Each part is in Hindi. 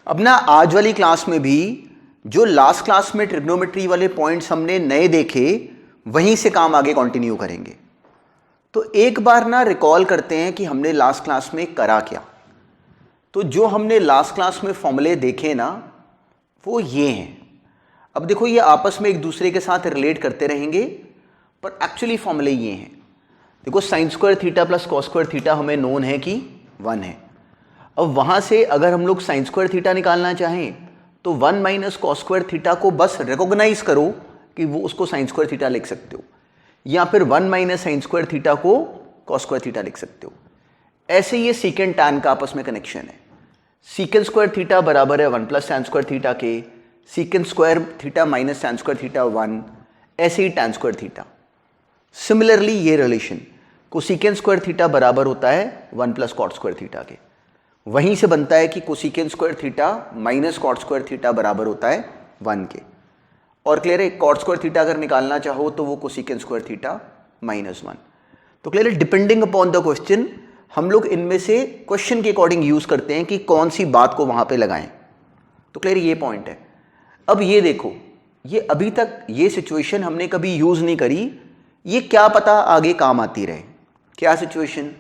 अब ना आज वाली क्लास में भी जो लास्ट क्लास में ट्रिग्नोमेट्री वाले पॉइंट्स हमने नए देखे वहीं से काम आगे कंटिन्यू करेंगे। तो एक बार ना रिकॉल करते हैं कि हमने लास्ट क्लास में करा क्या। तो जो हमने लास्ट क्लास में फॉर्मूले देखे ना वो ये हैं। अब देखो ये आपस में एक दूसरे के साथ रिलेट करते रहेंगे पर एक्चुअली फॉर्मूले ये हैं। देखो sine square theta plus cos square theta हमें नोन है कि 1 है। अब वहां से अगर हम लोग साइन स्क्वायर थीटा निकालना चाहें तो 1 माइनस कॉस स्क्वायर थीटा को बस रिकॉग्नाइज करो कि वो उसको साइन स्क्वायर थीटा लिख सकते हो, या फिर 1 माइनस साइन स्क्वायर थीटा को कॉस स्क्वायर थीटा लिख सकते हो। ऐसे ये सीकेंट टैन का आपस में कनेक्शन है। सीकेंट स्क्वायर थीटा बराबर है 1 प्लस टैन स्क्वायर थीटा के, secant square theta minus tan square theta 1, ऐसे ही टैन स्क्वायर थीटा। सिमिलरली ये रिलेशन कोसेकेंट स्क्वायर थीटा बराबर होता है 1 प्लस कॉट स्क्वायर थीटा के। वहीं से बनता है कि cosecant square theta minus cot square theta बराबर होता है 1 के। और क्लियर है, कॉट स्क्वायर थीटा अगर निकालना चाहो तो वो कोसेकेंट स्क्वायर थीटा माइनस 1। तो क्लियर है, डिपेंडिंग अपॉन द क्वेश्चन हम लोग इनमें से क्वेश्चन के अकॉर्डिंग यूज करते हैं कि कौन सी बात को वहां पे लगाएं। तो क्लियर ये पॉइंट है। अब ये देखो, ये अभी तक ये सिचुएशन हमने कभी यूज नहीं करी, ये क्या पता आगे काम आती रहे। क्या सिचुएशन?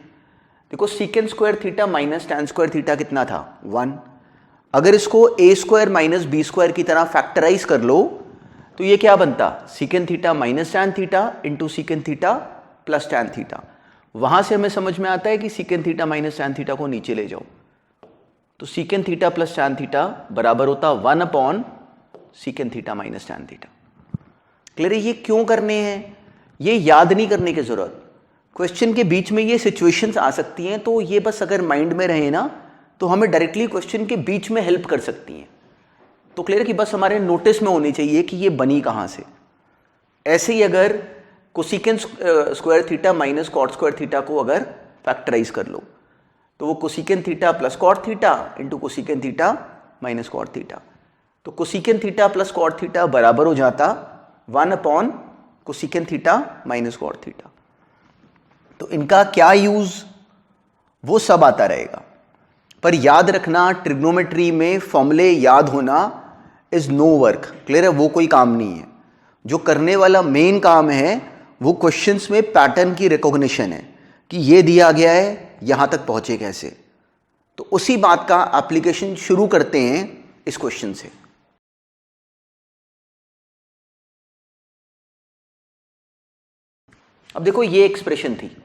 देखो secant square theta minus tan square theta कितना था 1। अगर इसको ए स्क्वायर माइनस बी स्क्वायर की तरह फैक्टराइज कर लो तो ये क्या बनता, secant theta minus tan theta into secant theta plus tan theta. वहां से हमें समझ में आता है कि secant theta minus tan theta को नीचे ले जाओ तो secant theta plus tan theta बराबर होता 1 upon secant theta minus tan theta. Clear है? ये क्यों करने हैं ये याद नहीं करने की जरूरत। क्वेश्चन के बीच में ये सिचुएशंस आ सकती हैं, तो ये बस अगर माइंड में रहे ना तो हमें डायरेक्टली क्वेश्चन के बीच में हेल्प कर सकती हैं। तो क्लियर है कि बस हमारे नोटिस में होनी चाहिए कि ये बनी कहां से। ऐसे ही अगर cosecant square theta minus cot square theta को अगर फैक्टराइज कर लो तो वो cosecant theta plus cot theta into cosecant theta minus cot theta. तो cosecant theta plus cot theta बराबर हो जाता 1 upon cosecant theta minus cot theta. तो इनका क्या यूज वो सब आता रहेगा, पर याद रखना ट्रिग्नोमेट्री में फॉर्मूले याद होना इज नो वर्क। क्लियर है? वो कोई काम नहीं है। जो करने वाला मेन काम है वो क्वेश्चंस में पैटर्न की रिकॉग्निशन है कि ये दिया गया है, यहां तक पहुंचे कैसे। तो उसी बात का एप्लीकेशन शुरू करते हैं इस क्वेश्चन से। अब देखो ये एक्सप्रेशन थी,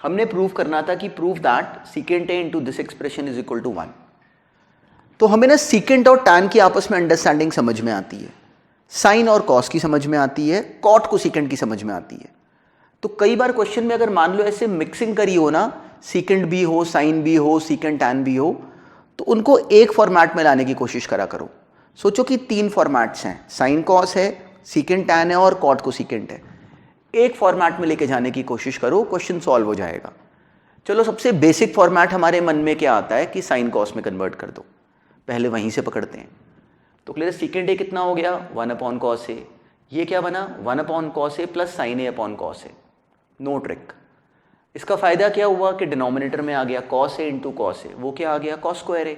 हमने प्रूव करना था कि prove that secant A into this expression is equal to 1। तो हमें ना सीकेंट और टैन की आपस में अंडरस्टैंडिंग समझ में आती है, साइन और कॉस की समझ में आती है, कॉट को सीकेंट की समझ में आती है। तो कई बार क्वेश्चन में अगर मान लो ऐसे मिक्सिंग करी हो ना, सीकेंट भी हो साइन भी हो सीकेंट टैन भी हो, तो उनको एक फॉर्मेट में लाने की कोशिश करा करो। सोचो कि 3 फॉर्मेट्स हैं, साइन कॉस है, सीकेंट टैन है और कॉट को सीकेंट है। एक फॉर्मेट में लेके जाने की कोशिश करो, क्वेश्चन सॉल्व हो जाएगा। चलो सबसे बेसिक फॉर्मेट हमारे मन में क्या आता है कि साइन कॉस में कन्वर्ट कर दो, पहले वहीं से पकड़ते हैं। तो क्लियर, सीकेंट ए कितना हो गया 1 अपॉन कॉस ए। ये क्या बना 1 upon cos A plus sine A upon cos A. No trick. इसका फायदा क्या हुआ कि डिनोमिनेटर में आ गया cos A into cos A, वो क्या आ गया कॉस स्क्वायर ए।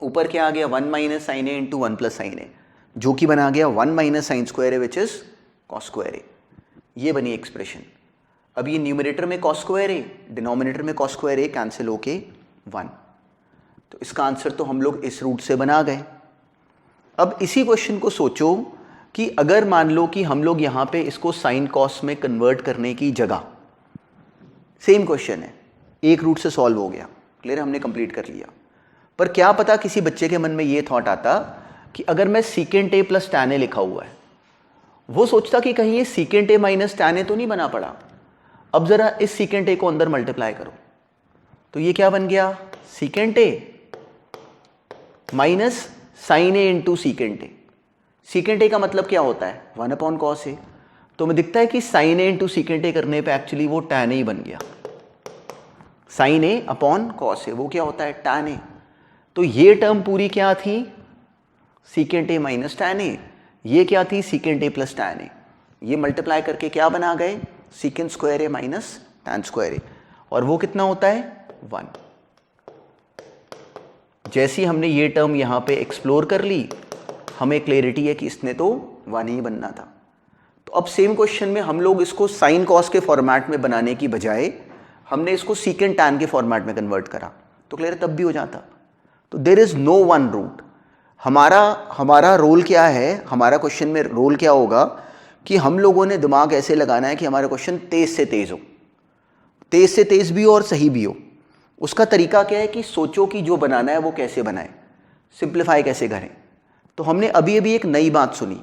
ऊपर क्या आ गया 1 minus sine A into 1 plus sine A, जो कि बना गया 1 minus sine square A which is cos square A. ये बनी एक्सप्रेशन। अब ये न्यूमरेटर में कॉस स्क्वायर ए, डिनोमिनेटर में कॉस स्क्वायर ए कैंसिल होके 1। तो इसका आंसर तो हम लोग इस रूट से बना गए। अब इसी क्वेश्चन को सोचो कि अगर मान लो कि हम लोग यहाँ पे इसको साइन कॉस में कन्वर्ट करने की जगह, सेम क्वेश्चन है, एक रूट से सॉल्व हो गया। क्लियर, हमने कंप्लीट कर लिया। पर क्या पता किसी बच्चे के मन में ये थॉट आता कि अगर मैं secant A plus tan A लिखा हुआ है, वो सोचता कि कहीं ये secant A minus tan A तो नहीं बना पड़ा। अब जरा इस सीकेंट ए को अंदर मल्टीप्लाई करो तो ये क्या बन गया secant A minus sine A into secant A. Secant A का मतलब क्या होता है 1 अपॉन कॉस ए। तो हमें दिखता है कि sine A into secant A करने पे एक्चुअली वो टैन ए ही बन गया। Sine A upon cos A वो क्या होता है टैन ए। तो ये टर्म पूरी क्या थी secant A minus tan A, ये क्या थी secant A plus tan A. ये मल्टीप्लाई करके क्या बना गए सीकेंट स्क्वायर ए माइनस टैन स्क्वायर ए, और वो कितना होता है 1। जैसे ही हमने ये टर्म यहाँ पे एक्सप्लोर कर ली, हमें क्लैरिटी है कि इसने तो 1 ही बनना था। तो अब सेम क्वेश्चन में हम लोग इसको साइन कॉस के फॉर्मेट में बनाने की बजाय हमने इसको सीकेंट टैन के फॉर्मेट में कन्वर्ट करा, तो क्लियर तब भी हो जाता। तो there is no one route. हमारा रोल क्या है, हमारा क्वेश्चन में रोल क्या होगा कि हम लोगों ने दिमाग ऐसे लगाना है कि हमारा क्वेश्चन तेज से तेज हो, तेज से तेज भी हो और सही भी हो। उसका तरीका क्या है कि सोचो कि जो बनाना है वो कैसे बनाए, सिंप्लीफाई कैसे करें। तो हमने अभी अभी एक नई बात सुनी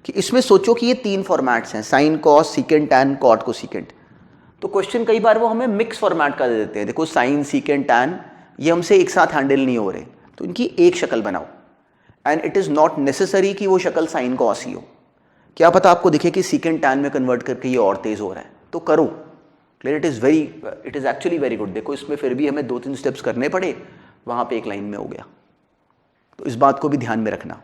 कि इसमें सोचो कि ये 3 फॉर्मेट्स हैं, sine cos secant tan cot cosecant. तो क्वेश्चन कई बार वो हमें मिक्स फॉर्मेट का दे देते हैं, देखो साइन सीकेंट टैन ये हमसे एक साथ हैंडल नहीं हो रहे, तो इनकी एक शक्ल बनाओ। And it is not necessary कि वो शक्ल साइन कॉस ही हो, क्या पता आपको दिखे कि सीकेंट टैन में कन्वर्ट करके ये और तेज हो रहा है, तो करो। Clear, it is actually very good. देखो इसमें फिर भी हमें 2-3 स्टेप्स करने पड़े, वहाँ पे एक लाइन में हो गया। तो इस बात को भी ध्यान में रखना।